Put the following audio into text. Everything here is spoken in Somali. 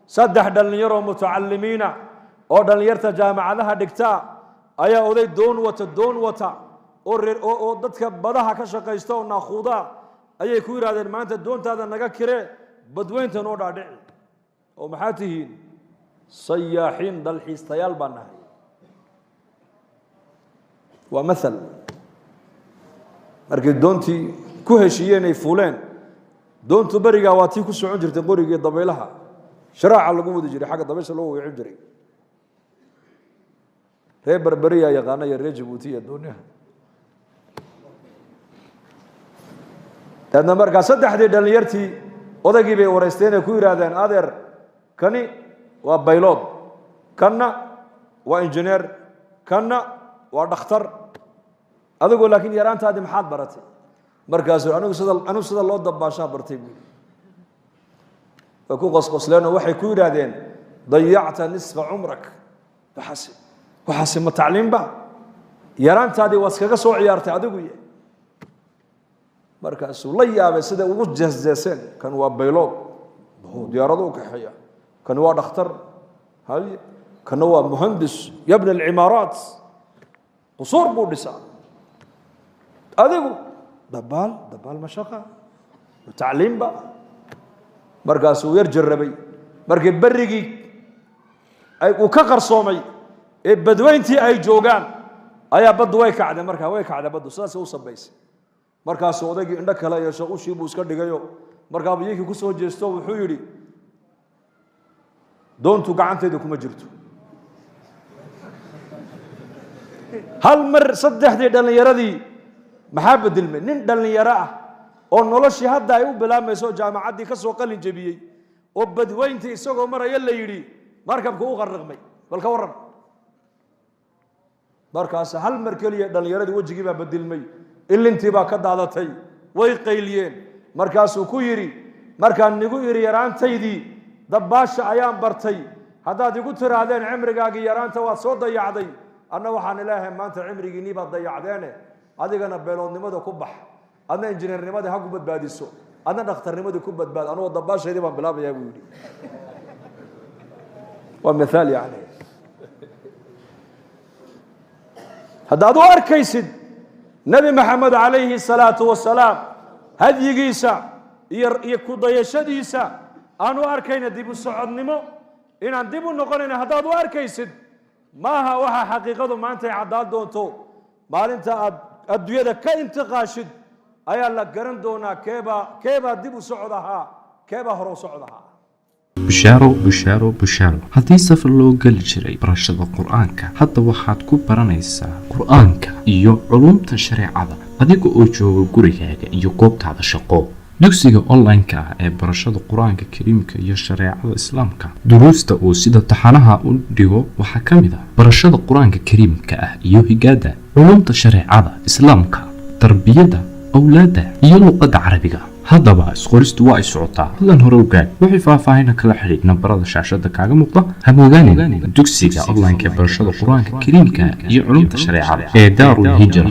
saddex dhalinyaro mutacallimiina oo dhalinyarta jaamacadaha dhigta ayaa oday doon wata oo dadka badaha ka shaqeysta oo naaquuda ayay ku yiraahdeen maanta doontaada naga kire badweynta noo dhaadhici oo maxaa tihiin sayaaxiin dalxiistayaal baan nahay waa masal markay doontii ku heshiiyeen ay fuuleen doontu bariga waa tii ku socon jirtay qorigii dabaylaha sharaaca lagu wadi jiray xagga dabaysha loo weecin jiray reer Berberiya yaqaana iyo reer Djibouti iyo doonyaha dadna markaa saddexdii dhalinyartii odaygii bay wareysteen ku yiraahdeen adeer kani waa baylod kana waa engineer kana waa dhakhtar adigu laakiin yaraantaadi maxaad baratay markaas anigu sida loo dabaashaa bartay ku qosqosleen waxay ku yiraahdeen dayacta nisfa umrak waxaasi ma tacliimba yaraantaadi waad kaga soo ciyaartay adigu markaas la yaabay sida ugu jeesjeeseen kan waa baylod diyaaradu ka xaya kan waa dhakhtar hal kan waa muhandis yabni al-imarat qusur buu dhisaa adigu dabaal mashaqa tacliimba markaas uu yar jarrabay markii barrigi ay uu ka qarsoomay ee badweyntii ay joogaan ayaa badu way kacday markaa way kacday badu sidaas u sabaysay markaas odaygii indha kale yeesho u shiibu iska dhigayo markaa biyihii ku soo jeesto wuxuu yiri doontu gacanteedu kuma jirto hal mar saddexdii dhalinyaradii maxaa bedilmay nin dhalinyaro ah oo noloshii hadda ay u bilaamayso jaamacaddii ka soo qalin jabiyey oo badweyntii isagoo maraya la yiri markabku u qarraqmay bal ka waran markaas hal mar kaliya dhalinyaradii wajigii baa bedilmay ilintii baa ka daadatay way qayliyeen markaasuu ku yiri markaan nigu yiri yaraantaydii dabaasha ayaan bartay haddaad igu tiraadeen cimrigaagii yaraanta waad soo dayacday anna waxaan ilaahay maanta cimrigiinii baad dayacdeene adigana beeloodnimada ku bax adna injineernimada ha ku badbaadiso adna dhakhtarnimada ku badbaad anoo dabaashaydii baan bilaabayaa buu yidhi waa mithaal yani haddaad u arkaysid nabi maxamed calayhi salaatu wasalaam hadyigiisa iyo ku dayashadiisa aan u arkayna dib u socodnimo inaan dib u noqonayna haddaad u arkaysid maaha waxa xaqiiqadu maanta ay caddaan doonto maalinta aad adduunyada ka intiqaashid ayaa la garan doonaa keebaa dib u socod ahaa keebaa hore u socod ahaa bushaaro haddii safar loo geli jiray barashada qur-aanka hadda waxaad ku baranaysaa qur-aanka iyo culumta shareecada adiga oo jooga gurigaaga iyo goobtaada shaqo dugsiga online-ka ah ee barashada qur-aanka kariimka iyo shareecada islaamka duruusta uu sida taxanaha u dhigo waxaa ka mid ah barashada qur-aanka kariimka ah iyo higaada culumta shareecada islaamka tarbiyada awlaada iyo luqadda carabiga haddaba isqoristu waa ay socotaa hadlan hore ogaad wixii faahfaahina kala xidhiid nambarada shaashada kaaga muuqda hamogaanin dugsiga online-ka ee barashada qur-aanka kariimka iyo culumta shareecada ee daarul hijra